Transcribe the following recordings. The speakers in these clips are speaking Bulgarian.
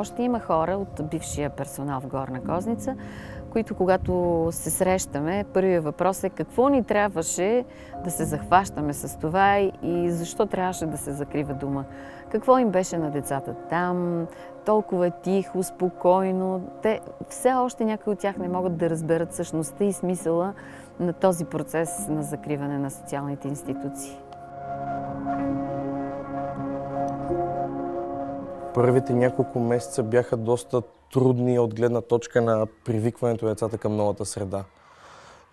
още има хора от бившия персонал в Горна Козница, които когато се срещаме, първият въпрос е какво ни трябваше да се захващаме с това и защо трябваше да се закрива дома. Какво им беше на децата там, толкова тихо, спокойно. Те все още някои от тях не могат да разберат същността и смисъла на този процес на закриване на социалните институции. Първите няколко месеца бяха доста трудни от гледна точка на привикването на децата към новата среда.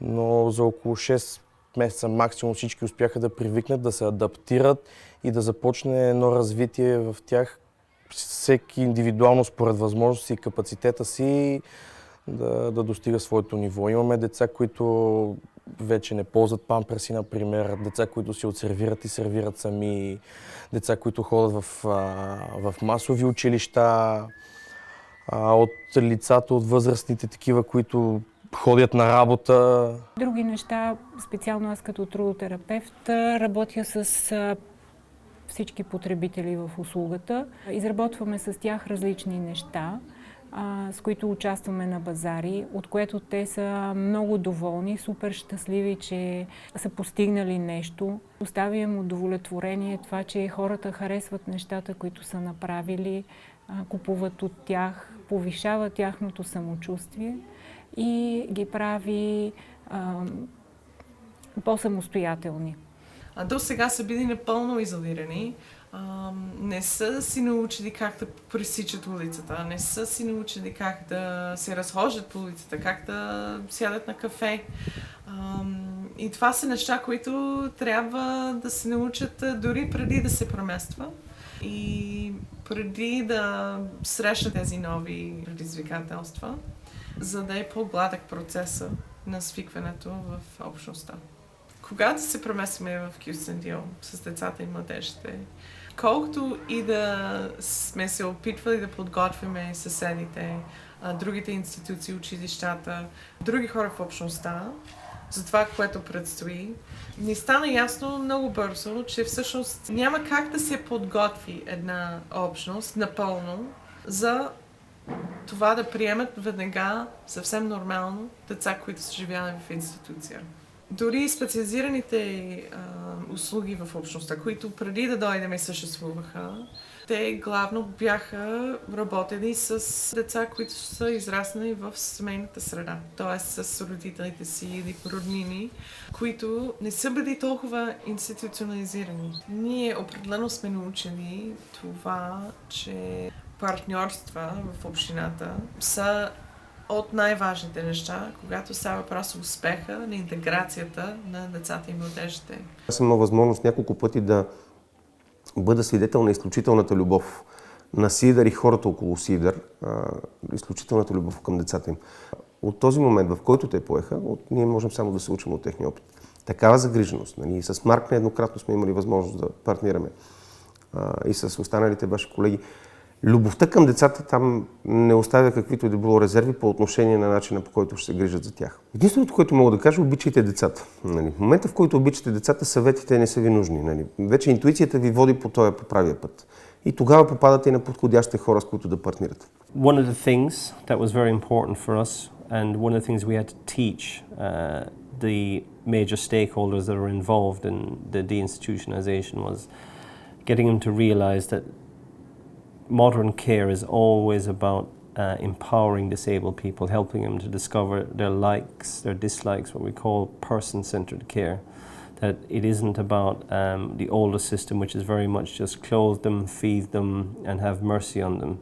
Но за около 6 месеца максимум всички успяха да привикнат, да се адаптират и да започне едно развитие в тях, всеки индивидуално според възможности и капацитета си да достига своето ниво. Имаме деца, които вече не ползват памперси, например, деца, които си отсервират и сервират сами, деца, които ходят в масови училища, от лицата, от възрастните такива, които ходят на работа. Други неща, специално аз като трудотерапевт, работя с всички потребители в услугата. Изработваме с тях различни неща, с които участваме на базари, от което те са много доволни, супер щастливи, че са постигнали нещо. Оставя им удовлетворение това, че хората харесват нещата, които са направили, купуват от тях, повишава тяхното самочувствие и ги прави по-самостоятелни. До сега са били напълно изолирани. Не са си научили как да пресичат улицата, не са си научили как да се разхождат по улицата, как да сядат на кафе. И това са неща, които трябва да се научат дори преди да се премества и преди да срещат тези нови предизвикателства, за да е по-гладък процеса на свикването в общността. Когато се преместиме в Кюстендил с децата и младежите, колкото и да сме се опитвали да подготвяме съседите, другите институции, училищата, други хора в общността, за това, което предстои, ни стана ясно много бързо, че всъщност няма как да се подготви една общност напълно за това да приемат веднага съвсем нормално деца, които са живяли в институция. Дори специализираните услуги в общността, които преди да дойдем съществуваха, те главно бяха работени с деца, които са израснали в семейната среда, т.е. с родителите си или роднини, които не са били толкова институционализирани. Ние определено сме научили това, че партньорства в общината са от най-важните неща, когато става въпрос успеха на интеграцията на децата и младежите. Аз съм имал възможност няколко пъти да бъда свидетел на изключителната любов на Сидър и хората около Сидър, изключителната любов към децата им. От този момент, в който те поеха, ние можем само да се учим от техния опит. Такава загриженост. Нали? С Марк нееднократно сме имали възможност да партнираме и с останалите ваши колеги. Любовта към децата там не оставя каквито и да било резерви по отношение на начина, по който ще се грижат за тях. Единственото, което мога да кажа, обичайте децата. Нали? В момента, в който обичате децата, съветите не са ви нужни. Нали? Вече интуицията ви води по правия път. И тогава попадате и на подходящите хора, с които да партнирате. One of the things that was very important for us and one of the things we had to teach the major stakeholders that are involved in the deinstitutionalization was getting them to realize that modern care is always about empowering disabled people, helping them to discover their likes, their dislikes, what we call person-centered care. That it isn't about the older system, which is very much just clothe them, feed them, and have mercy on them.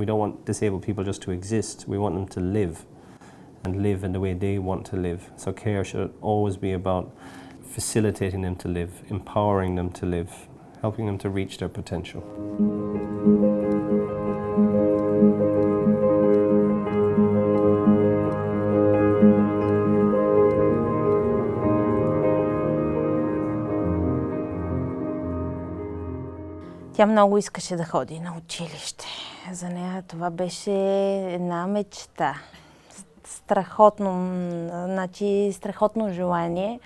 We don't want disabled people just to exist. We want them to live, and live in the way they want to live. So care should always be about facilitating them to live, empowering them to live, helping them to reach their potential. Тя много искаше да ходи на училище. За нея това беше една мечта. Страхотно желание.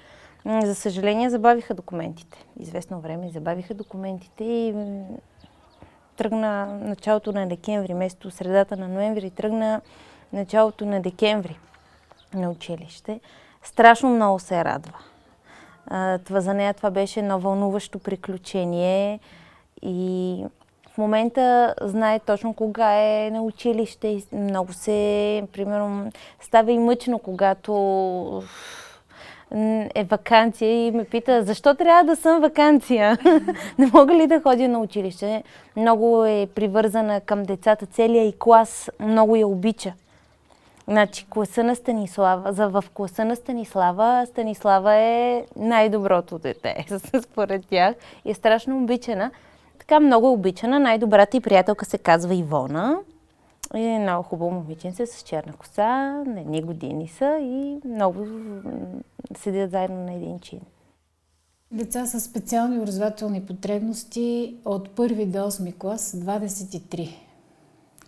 За съжаление, забавиха документите. Известно време забавиха документите и тръгна началото на декември, вместо средата на ноември, тръгна началото на декември на училище. Страшно много се радва. За нея това беше едно вълнуващо приключение и в момента знае точно кога е на училище и много се, примерно, става и мъчно, когато е ваканция и ме пита, защо трябва да съм ваканция? Не мога ли да ходя на училище? Много е привързана към децата, целият и клас много я обича. Значи, класа на Станислава, в класа на Станислава е най-доброто дете, според тях. И е страшно обичана. Така много обичана. Най-добрата й приятелка се казва Ивона. И е много хубаво момиченце с черна коса, на едни години са и много седят заедно на един чин. Деца с специални образователни потребности от 1 до 8 клас 23.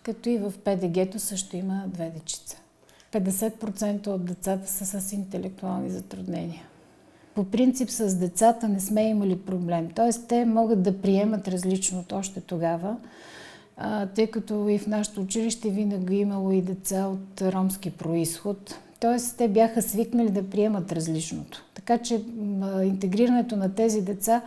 Като и в ПДГ-то също има 2 дечица. 50% от децата са с интелектуални затруднения. По принцип с децата не сме имали проблем. Т.е. те могат да приемат различното още тогава, тъй като и в нашето училище винаги имало и деца от ромски происход. Т.е. те бяха свикнали да приемат различното. Така че интегрирането на тези деца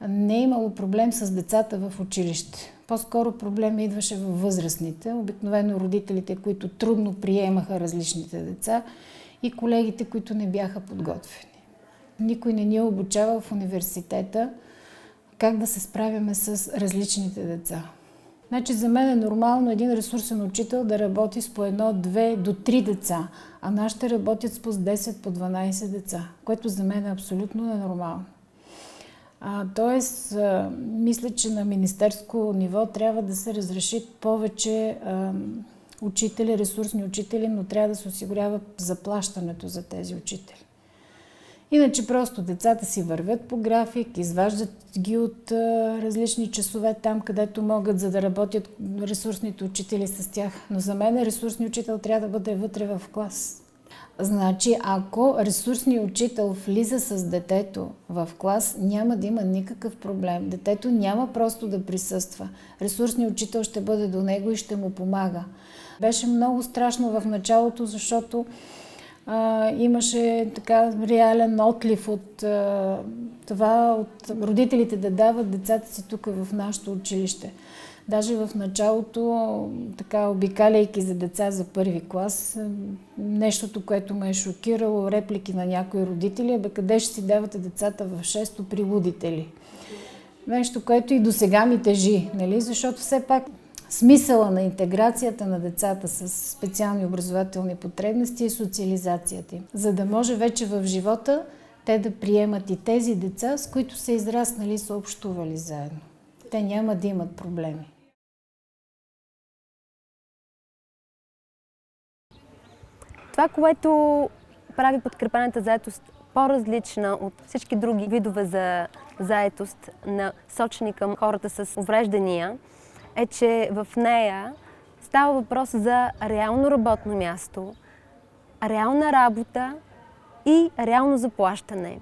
не е имало проблем с децата в училище. По-скоро проблема идваше във възрастните, обикновено родителите, които трудно приемаха различните деца и колегите, които не бяха подготвени. Никой не ни е обучавал в университета как да се справяме с различните деца. Значи за мен е нормално един ресурсен учител да работи с по 1, 2 до 3 деца, а нашите работят с по 10, по 12 деца, което за мен е абсолютно ненормално. Тоест, мисля, че на министерско ниво трябва да се разреши повече учители, ресурсни учители, но трябва да се осигурява заплащането за тези учители. Иначе просто децата си вървят по график, изваждат ги от различни часове там, където могат, за да работят ресурсните учители с тях. Но за мен ресурсният учител трябва да бъде вътре в клас. Значи, ако ресурсният учител влиза с детето в клас, няма да има никакъв проблем. Детето няма просто да присъства. Ресурсният учител ще бъде до него и ще му помага. Беше много страшно в началото, защото имаше така реален отлив от това, от родителите да дават децата си тук в нашето училище. Даже в началото, така обикаляйки за деца за 1 клас, нещото, което ме е шокирало, реплики на някои родители, къде ще си давате децата в 6-то при лудители? Нещо, което и до сега ми тежи, нали? Защото все пак смисъла на интеграцията на децата с специални образователни потребности е социализацията им, за да може вече в живота те да приемат и тези деца, с които са израснали и са общували заедно. Те няма да имат проблеми. Това, което прави подкрепената заетост по-различна от всички други видове за заетост, насочени към хората с увреждания, е, че в нея става въпрос за реално работно място, реална работа и реално заплащане.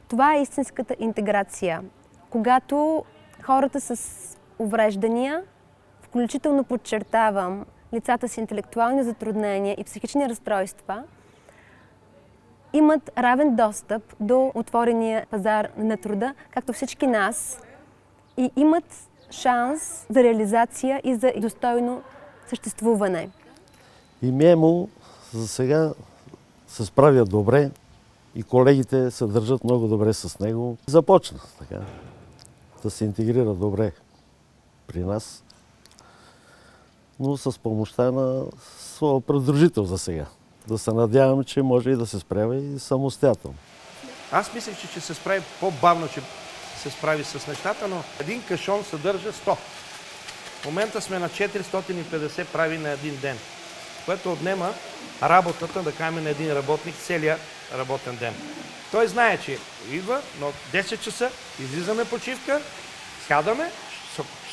Това е истинската интеграция. Когато хората с увреждания, включително подчертавам лицата с интелектуални затруднения и психични разстройства, имат равен достъп до отворения пазар на труда, както всички нас, и имат шанс за реализация и за достойно съществуване. И Мемо за сега се справя добре и колегите се държат много добре с него. Започна така да се интегрира добре при нас, но с помощта на своя придружител за сега. Да се надяваме, че може и да се справя и самостоятелно. Аз мислех, че ще се справи по-бавно, че се справи с нещата, но един кашон съдържа 100. В момента сме на 450 прави на един ден, което отнема работата, да кажем, на един работник целия работен ден. Той знае, че идва, но 10 часа излизаме почивка, сядаме,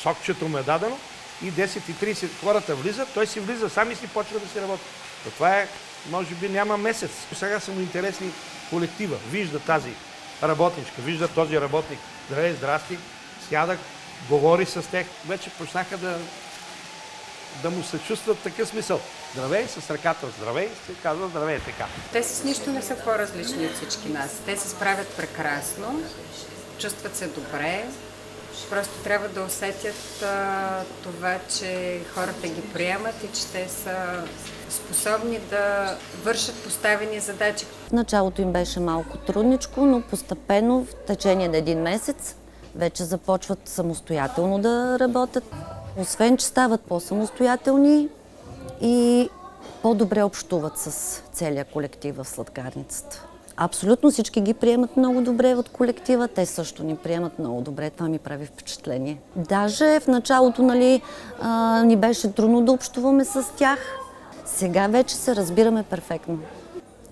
сокчето му е дадено и 10:30 хората влизат, той си влиза сам и си почва да си работи. Но това е, може би няма месец. Сега са му интересни колектива. Вижда тази работничка, вижда този работник. Здравей, здрасти, сяда, говори с тях, вече почнаха да му се чувстват такъв смисъл. Здравей, с ръката здравей, се казва здравей така. Те с нищо не са по-различни от всички нас. Те се справят прекрасно, чувстват се добре. Просто трябва да усетят това, че хората ги приемат и че те са способни да вършат поставени задачи. В началото им беше малко трудничко, но постепенно в течение на един месец вече започват самостоятелно да работят. Освен, че стават по-самостоятелни и по-добре общуват с целия колектив в сладкарницата. Абсолютно всички ги приемат много добре от колектива, те също ни приемат много добре, това ми прави впечатление. Даже в началото ни беше трудно да общуваме с тях, сега вече се разбираме перфектно.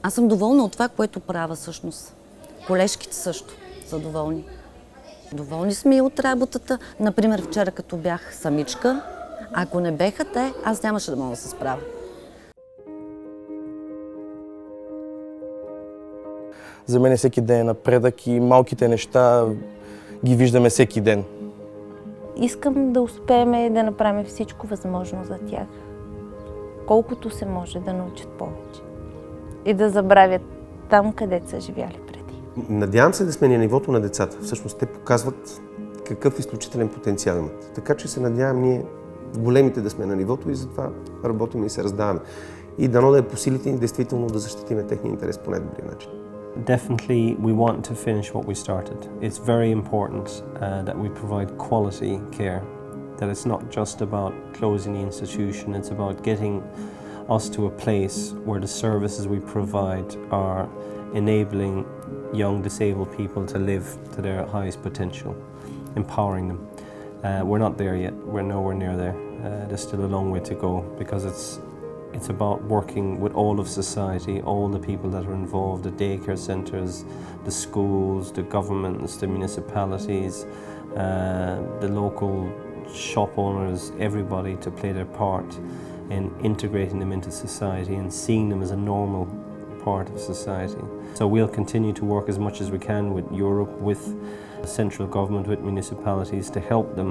Аз съм доволна от това, което правя всъщност. Колежките също са доволни. Доволни сме и от работата. Например, вчера като бях самичка, ако не беха те, аз нямаше да мога да се справя. За мен всеки ден е напредък и малките неща ги виждаме всеки ден. Искам да успеем да направим всичко възможно за тях. Колкото се може да научат повече. И да забравят там, където са живяли преди. Надявам се да сме на нивото на децата. Всъщност те показват какъв изключителен потенциал имат. Така че се надявам ние големите да сме на нивото и затова работим и се раздаваме. И дано да е по силите ни действително да защитиме техния интерес по най-добрия начин. Definitely, we want to finish what we started. It's very important that we provide quality care, that it's not just about closing the institution, it's about getting us to a place where the services we provide are enabling young disabled people to live to their highest potential, empowering them. We're not there yet, we're nowhere near there. There's still a long way to go because it's about working with all of society, all the people that are involved, the daycare centres, the schools, the governments, the municipalities, the local shop owners, everybody to play their part in integrating them into society and seeing them as a normal part of society. So we'll continue to work as much as we can with Europe, with the central government, with municipalities to help them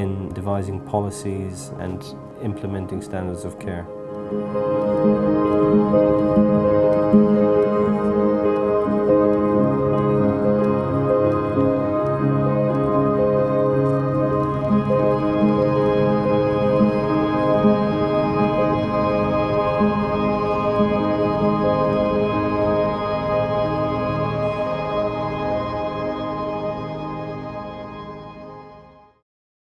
in devising policies and implementing standards of care.